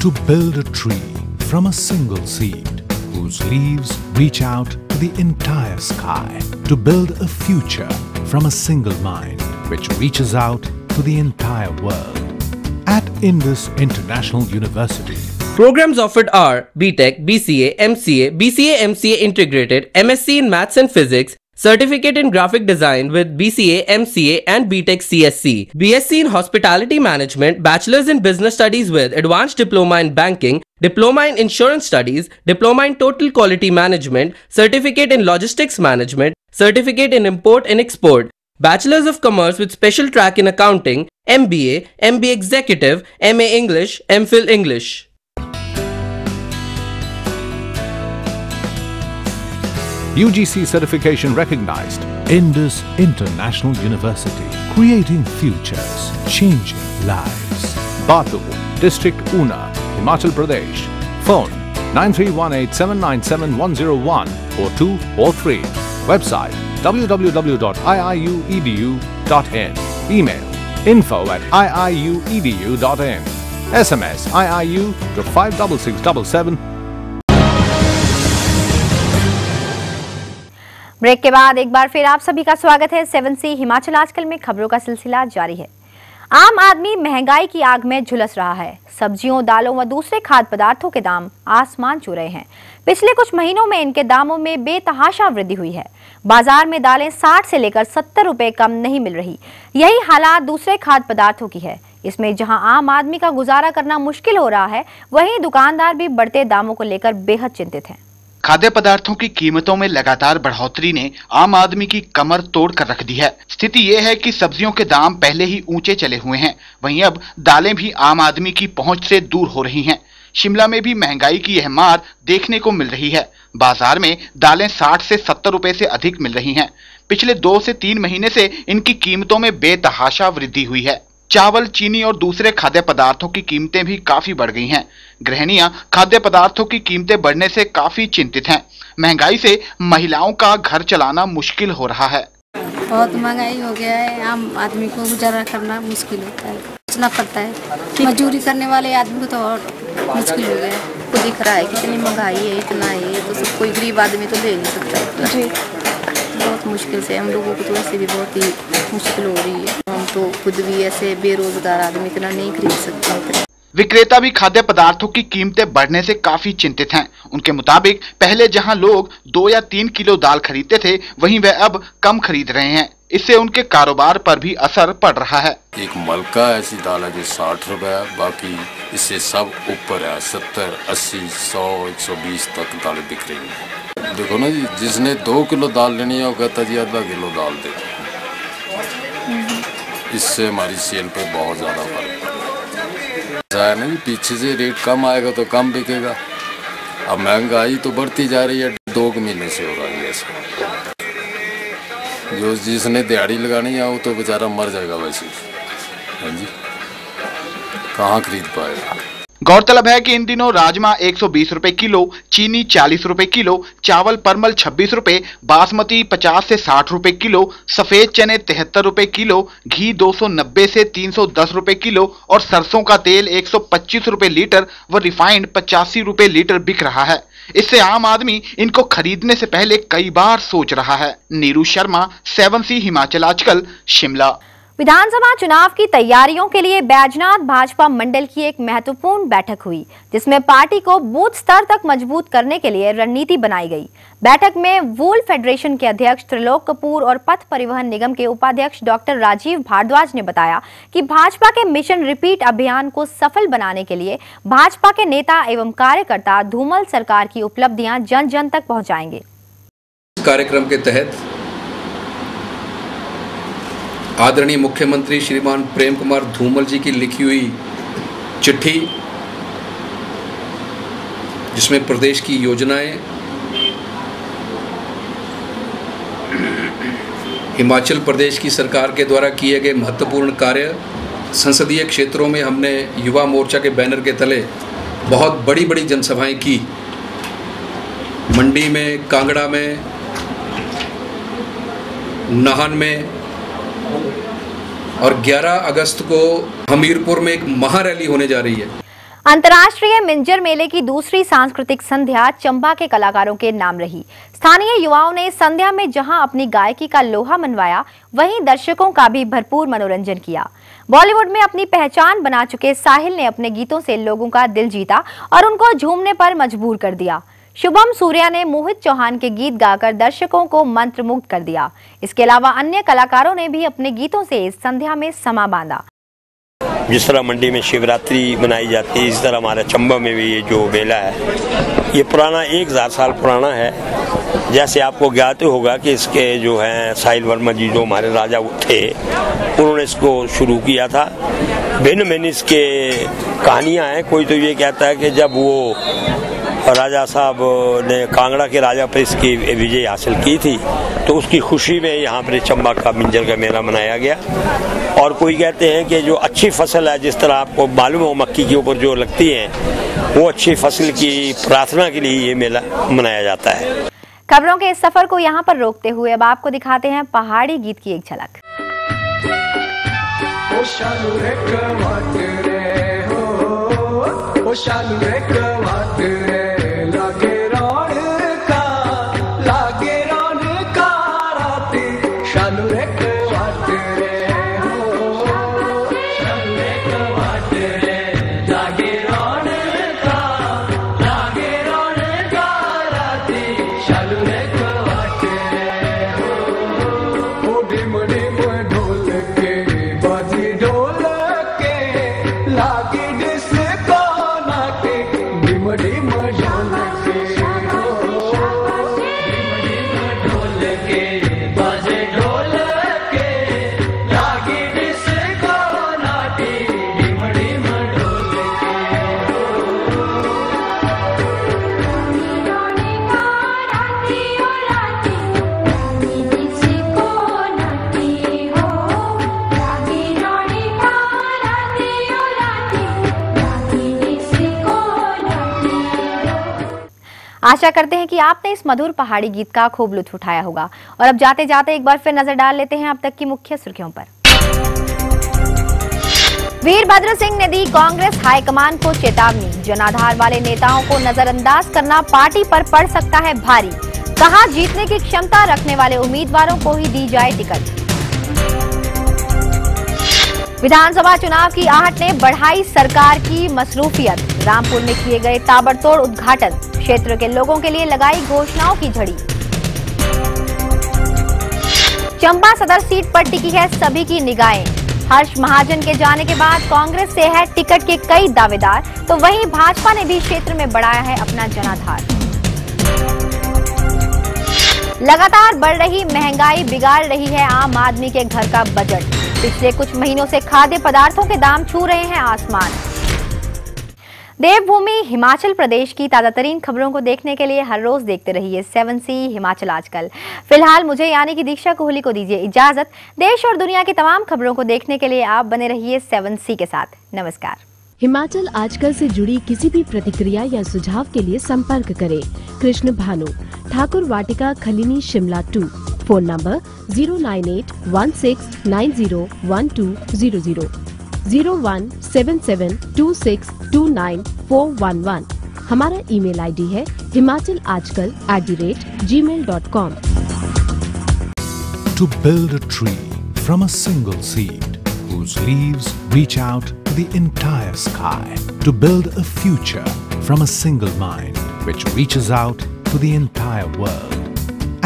to build a tree from a single seed, whose leaves reach out to the entire sky. To build a future from a single mind, which reaches out to the entire world. At Indus International University, programs offered are BTech, BCA, MCA, BCA MCA Integrated, MSc in Maths and Physics, Certificate in Graphic Design with BCA, MCA and BTech CSC, BSc in Hospitality Management, Bachelor's in Business Studies with Advanced Diploma in Banking, Diploma in Insurance Studies, Diploma in Total Quality Management, Certificate in Logistics Management, Certificate in Import and Export, Bachelor's of Commerce with Special Track in Accounting, MBA, MBA Executive, MA English, MPhil English. UGC certification recognized. Indus International University, creating futures, changing lives. Batu, District Una, Himachal Pradesh. Phone 9318797101 or 2 or 3. Website www.iiuedu.in. Email info@iiuedu.in. SMS IIU to 56677. Break के बाद एक बार फिर आप सभी का स्वागत है। 7C Himachal आजकल में खबरों का सिलसिला जारी है। आम आदमी महंगाई की आग में झुलस रहा है। सब्जियों, दालों व दूसरे खाद्य पदार्थों के दाम आसमान छू रहे हैं। पिछले कुछ महीनों में इनके दामों में बेतहाशा वृद्धि हुई है। बाजार में दालें 60 से लेकर 70 रुपए कम नहीं मिल रही। यही हालात दूसरे खाद्य पदार्थों की है। इसमें जहां आम आदमी का गुजारा करना मुश्किल हो रहा है, वहीं दुकानदार भी बढ़ते दामों को लेकर बेहद चिंतित हैं। खाद्य पदार्थों की कीमतों में लगातार बढ़ोतरी ने आम आदमी की कमर तोड़ कर रख दी है। स्थिति ये है कि सब्जियों के दाम पहले ही ऊंचे चले हुए हैं, वहीं अब दालें भी आम आदमी की पहुंच से दूर हो रही हैं। शिमला में भी महंगाई की यह मार देखने को मिल रही है। बाजार में दालें 60 से 70 रुपए से अधिक मिल रही हैं। पिछले 2 से 3 महीने से इनकी कीमतों में बेतहाशा वृद्धि हुई है। चावल, चीनी और दूसरे खाद्य पदार्थों की कीमतें भी काफी बढ़ गई हैं। गृहिणियां खाद्य पदार्थों की कीमतें बढ़ने से काफी चिंतित हैं। महंगाई से महिलाओं का घर चलाना मुश्किल हो रहा है। बहुत महंगाई हो गया है, आम आदमी को गुजारा करना मुश्किल होता है, सोचना पड़ता है। मजदूरी करने वाले आदमी को तो और मुश्किल हो गया है। को दिख रहा है कितनी महंगाई है, इतना है, तो सब कोई गरीब आदमी तो ले नहीं सकता जी। बहुत मुश्किल से हम लोगों को तो ऐसे भी बहुत ही मुश्किल हो रही है। हम तो खुद भी ऐसे बेरोजगार आदमी इतना नहीं खरीद सकते। विक्रेता भी खाद्य पदार्थों की कीमतें बढ़ने से काफी चिंतित हैं। उनके मुताबिक पहले जहां लोग 2 या 3 किलो दाल खरीदते थे, वहीं वे अब कम खरीद रहे हैं। इससे उनके कारोबार पर भी असर पड़ रहा है। एक मलका ऐसी दाल है जो 60 रुपए है, बाकी इससे सब ऊपर है 70, 80, 100, 120 तक दालें बिक रही है। देखो ना जी, जिसने 2 किलो दाल लेनी है वो कहता जी आधा किलो दाल दे। इससे हमारी सेल पे बहुत ज्यादा फर्क है ना जी। पीछे से रेट कम आएगा तो कम बिकेगा। अब महंगाई तो बढ़ती जा रही है, 2 महीने से हो रहा है ऐसा। जो जिसने दिहाड़ी लगानी है वो तो बेचारा मर जाएगा वैसे। हाँ जी, कहाँ खरीद पाएगा। गौरतलब है कि इन दिनों राजमा 120 रुपए किलो, चीनी 40 रुपए किलो, चावल परमल 26 रुपए, बासमती 50 से 60 रुपए किलो, सफेद चने 73 रुपए किलो, घी 290 से 310 रुपए किलो और सरसों का तेल 125 रुपए लीटर व रिफाइंड 85 रुपए लीटर बिक रहा है। इससे आम आदमी इनको खरीदने से पहले कई बार सोच रहा है। नीरू शर्मा, 7C हिमाचल आजकल, शिमला। विधानसभा चुनाव की तैयारियों के लिए बैजनाथ भाजपा मंडल की एक महत्वपूर्ण बैठक हुई, जिसमें पार्टी को बूथ स्तर तक मजबूत करने के लिए रणनीति बनाई गई। बैठक में वूल फेडरेशन के अध्यक्ष त्रिलोक कपूर और पथ परिवहन निगम के उपाध्यक्ष डॉक्टर राजीव भारद्वाज ने बताया कि भाजपा के मिशन रिपीट अभियान को सफल बनाने के लिए भाजपा के नेता एवं कार्यकर्ता धूमल सरकार की उपलब्धियां जन जन तक पहुंचाएंगे। कार्यक्रम के तहत आदरणीय मुख्यमंत्री श्रीमान प्रेम कुमार धूमल जी की लिखी हुई चिट्ठी, जिसमें प्रदेश की योजनाएं, हिमाचल प्रदेश की सरकार के द्वारा किए गए महत्वपूर्ण कार्य, संसदीय क्षेत्रों में हमने युवा मोर्चा के बैनर के तले बहुत बड़ी बड़ी जनसभाएं की। मंडी में, कांगड़ा में, नाहन में और 11 अगस्त को हमीरपुर में एक महारैली होने जा रही है। अंतर्राष्ट्रीय मिंजर मेले की दूसरी सांस्कृतिक संध्या चंबा के कलाकारों के नाम रही। स्थानीय युवाओं ने संध्या में जहां अपनी गायकी का लोहा मनवाया, वहीं दर्शकों का भी भरपूर मनोरंजन किया। बॉलीवुड में अपनी पहचान बना चुके साहिल ने अपने गीतों से लोगों का दिल जीता और उनको झूमने पर मजबूर कर दिया। शुभम सूर्या ने मोहित चौहान के गीत गाकर दर्शकों को मंत्रमुग्ध कर दिया। इसके अलावा अन्य कलाकारों ने भी अपने गीतों से इस संध्या में समा बांधा। जिस तरह मंडी में शिवरात्रि मनाई जाती है, इस तरह हमारे चंबा में भी ये जो मेला है, ये पुराना 1000 साल पुराना है। जैसे आपको ज्ञात होगा कि इसके जो हैं साहिल वर्मा जी जो हमारे राजा थे, उन्होंने इसको शुरू किया था। भिन्न भिन्न इसके कहानियाँ हैं। कोई तो ये कहता है कि जब वो राजा साहब ने कांगड़ा के राजा पर इसकी विजय हासिल की थी, तो उसकी खुशी में यहाँ पर चंबा का मिंजर का मेला मनाया गया। और कोई कहते हैं कि जो अच्छी फसल है, जिस तरह आपको मालूम हो मक्की के ऊपर जो लगती है, वो अच्छी फसल की प्रार्थना के लिए ये मेला मनाया जाता है। खबरों के इस सफर को यहाँ पर रोकते हुए अब आपको दिखाते हैं पहाड़ी गीत की एक झलक। आशा करते हैं कि आपने इस मधुर पहाड़ी गीत का खूब लुत्फ उठाया होगा। और अब जाते जाते एक बार फिर नजर डाल लेते हैं अब तक की मुख्य सुर्खियों पर। वीरभद्र सिंह ने दी कांग्रेस हाईकमान को चेतावनी। जनाधार वाले नेताओं को नजरअंदाज करना पार्टी पर पड़ सकता है भारी। कहा, जीतने की क्षमता रखने वाले उम्मीदवारों को ही दी जाए टिकट। विधानसभा चुनाव की आहट ने बढ़ाई सरकार की मसरूफियत। रामपुर में किए गए ताबड़तोड़ उद्घाटन, क्षेत्र के लोगों के लिए लगाई घोषणाओं की झड़ी। चंबा सदर सीट पर टिकी है सभी की निगाहें। हर्ष महाजन के जाने के बाद कांग्रेस से है टिकट के कई दावेदार, तो वहीं भाजपा ने भी क्षेत्र में बढ़ाया है अपना जनाधार। लगातार बढ़ रही महंगाई बिगाड़ रही है आम आदमी के घर का बजट। पिछले कुछ महीनों से खाद्य पदार्थों के दाम छू रहे हैं आसमान। देवभूमि हिमाचल प्रदेश की ताजा तरीन खबरों को देखने के लिए हर रोज देखते रहिए 7C हिमाचल आजकल। फिलहाल मुझे यानी कि दीक्षा कोहली को दीजिए इजाजत। देश और दुनिया की तमाम खबरों को देखने के लिए आप बने रहिए 7C के साथ। नमस्कार। हिमाचल आजकल से जुड़ी किसी भी प्रतिक्रिया या सुझाव के लिए संपर्क करें कृष्ण भानु, ठाकुर वाटिका, खलीनी, शिमला 2। Phone number 09816901200, 017726294111। हमारा ईमेल आईडी है himachalajkal@gmail.com। To build a tree from a single seed, whose leaves reach out to the entire sky. To build a future from a single mind, which reaches out to the entire world.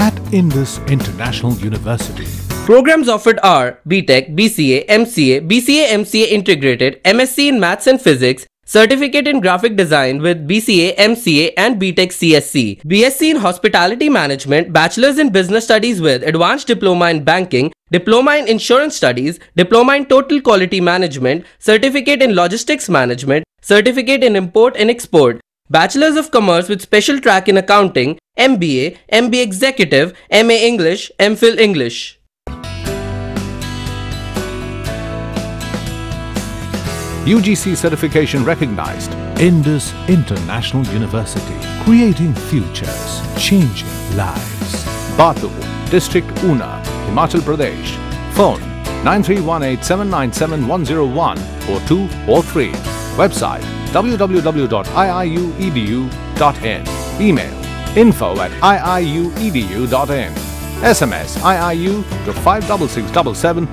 At Indus International University, Programs offered are BTech, BCA, MCA, BCA MCA Integrated, MSc in Maths and Physics, Certificate in Graphic Design with BCA, MCA and BTech CSC, BSc in Hospitality Management, Bachelor's in Business Studies with Advanced Diploma in Banking, Diploma in Insurance Studies, Diploma in Total Quality Management, Certificate in Logistics Management, Certificate in Import and Export, Bachelor's of Commerce with Special Track in Accounting, MBA, MBA Executive, MA English, MPhil English. UGC certification recognized. Indus International University, creating futures, changing lives. Batu, District Una, Himachal Pradesh. Phone 9318797101 or 2 or 3. Website www.iiuedu.in. Email info@iiuedu.in. SMS IIU to 56677